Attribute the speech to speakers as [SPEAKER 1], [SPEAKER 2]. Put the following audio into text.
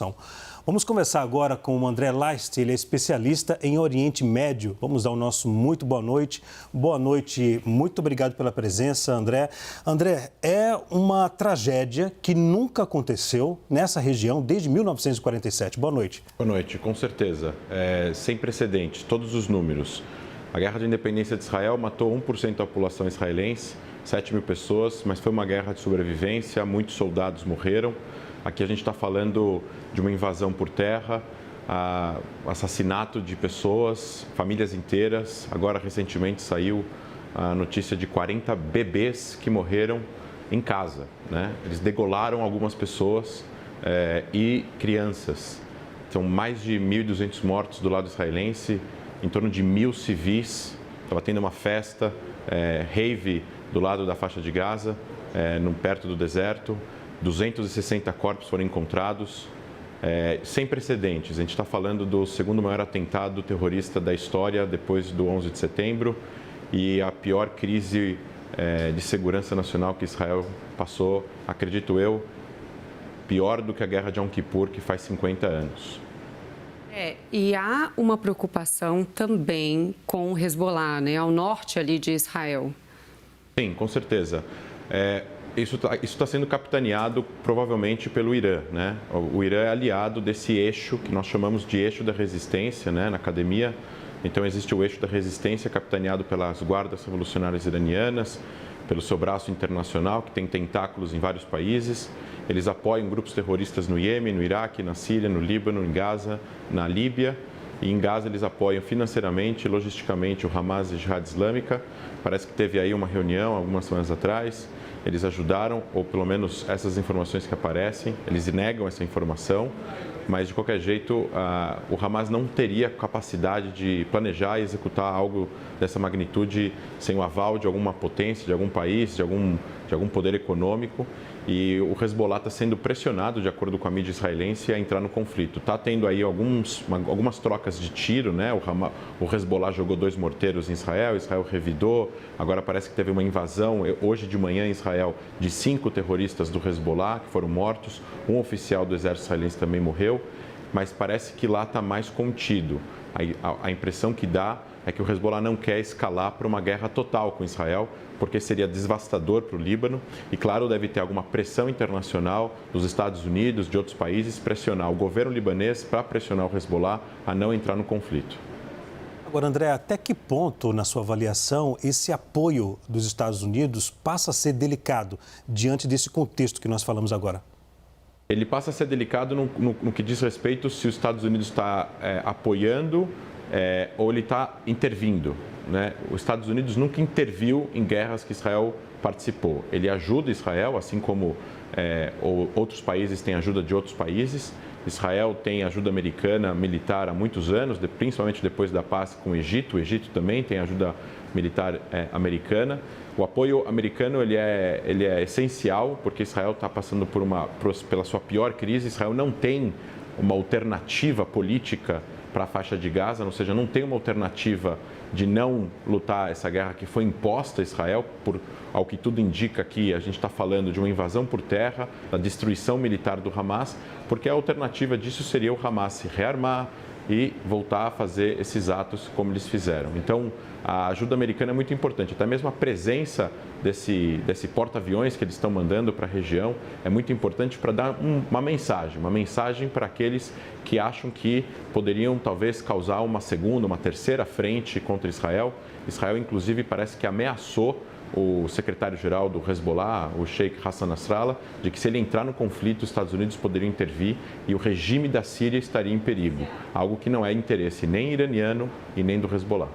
[SPEAKER 1] informação. Vamos conversar agora com o André Leist, ele é especialista em Oriente Médio. Vamos dar o nosso muito boa noite. Boa noite, muito obrigado pela presença, André. André, é uma tragédia que nunca aconteceu nessa região desde 1947. Boa noite.
[SPEAKER 2] Boa noite, com certeza. Sem precedentes, todos os números. A Guerra de Independência de Israel matou 1% da população israelense, 7 mil pessoas, mas foi uma guerra de sobrevivência, muitos soldados morreram. Aqui a gente está falando de uma invasão por terra, assassinato de pessoas, famílias inteiras. Agora, recentemente, saiu a notícia de 40 bebês que morreram em casa, né? Eles degolaram algumas pessoas e crianças. São mais de 1.200 mortos do lado israelense, em torno de 1.000 civis. Estava tendo uma festa, rave do lado da faixa de Gaza, perto do deserto. 260 corpos foram encontrados, sem precedentes. A gente está falando do segundo maior atentado terrorista da história depois do 11 de setembro e a pior crise de segurança nacional que Israel passou, acredito eu, pior do que a Guerra de Yom Kippur, que faz 50 anos.
[SPEAKER 3] E há uma preocupação também com o Hezbollah, né, ao norte ali de Israel.
[SPEAKER 2] Sim, com certeza. Isso está sendo capitaneado provavelmente pelo Irã, né? O Irã é aliado desse eixo que nós chamamos de eixo da resistência, né, na academia. Então existe o eixo da resistência capitaneado pelas guardas revolucionárias iranianas, pelo seu braço internacional que tem tentáculos em vários países. Eles apoiam grupos terroristas no Iêmen, no Iraque, na Síria, no Líbano, em Gaza, na Líbia. E em Gaza eles apoiam financeiramente e logisticamente o Hamas e a Jihad Islâmica. Parece que teve aí uma reunião algumas semanas atrás. Eles ajudaram, ou pelo menos essas informações que aparecem, eles negam essa informação, mas de qualquer jeito o Hamas não teria capacidade de planejar e executar algo dessa magnitude sem o aval de alguma potência, de algum país, de algum poder econômico. E o Hezbollah está sendo pressionado, de acordo com a mídia israelense, a entrar no conflito. Está tendo aí algumas trocas de tiro, né? O Hezbollah jogou 2 morteiros em Israel, Israel revidou. Agora parece que teve uma invasão, hoje de manhã em Israel, de 5 terroristas do Hezbollah que foram mortos. Um oficial do exército israelense também morreu, mas parece que lá está mais contido. A impressão que dá é que o Hezbollah não quer escalar para uma guerra total com Israel, porque seria devastador para o Líbano. E, claro, deve ter alguma pressão internacional dos Estados Unidos, de outros países, pressionar o governo libanês para pressionar o Hezbollah a não entrar no conflito.
[SPEAKER 1] Agora, André, até que ponto, na sua avaliação, esse apoio dos Estados Unidos passa a ser delicado diante desse contexto que nós falamos agora?
[SPEAKER 2] Ele passa a ser delicado no que diz respeito se os Estados Unidos está apoiando ou ele está intervindo, né? Os Estados Unidos nunca interviu em guerras que Israel participou. Ele ajuda Israel, assim como outros países têm ajuda de outros países. Israel tem ajuda americana militar há muitos anos, principalmente depois da paz com o Egito. O Egito também tem ajuda militar americana. O apoio americano ele é essencial porque Israel está passando pela sua pior crise. Israel não tem uma alternativa política para a faixa de Gaza, ou seja, não tem uma alternativa de não lutar essa guerra que foi imposta a Israel, ao que tudo indica que a gente está falando de uma invasão por terra, da destruição militar do Hamas, porque a alternativa disso seria o Hamas se rearmar e voltar a fazer esses atos como eles fizeram. Então, a ajuda americana é muito importante, até mesmo a presença desse porta-aviões que eles estão mandando para a região é muito importante para dar uma mensagem para aqueles que acham que poderiam talvez causar uma segunda, uma terceira frente contra Israel. Israel, inclusive, parece que ameaçou o secretário-geral do Hezbollah, o Sheikh Hassan Nasrallah, de que se ele entrar no conflito, os Estados Unidos poderiam intervir e o regime da Síria estaria em perigo, algo que não é interesse nem iraniano e nem do Hezbollah.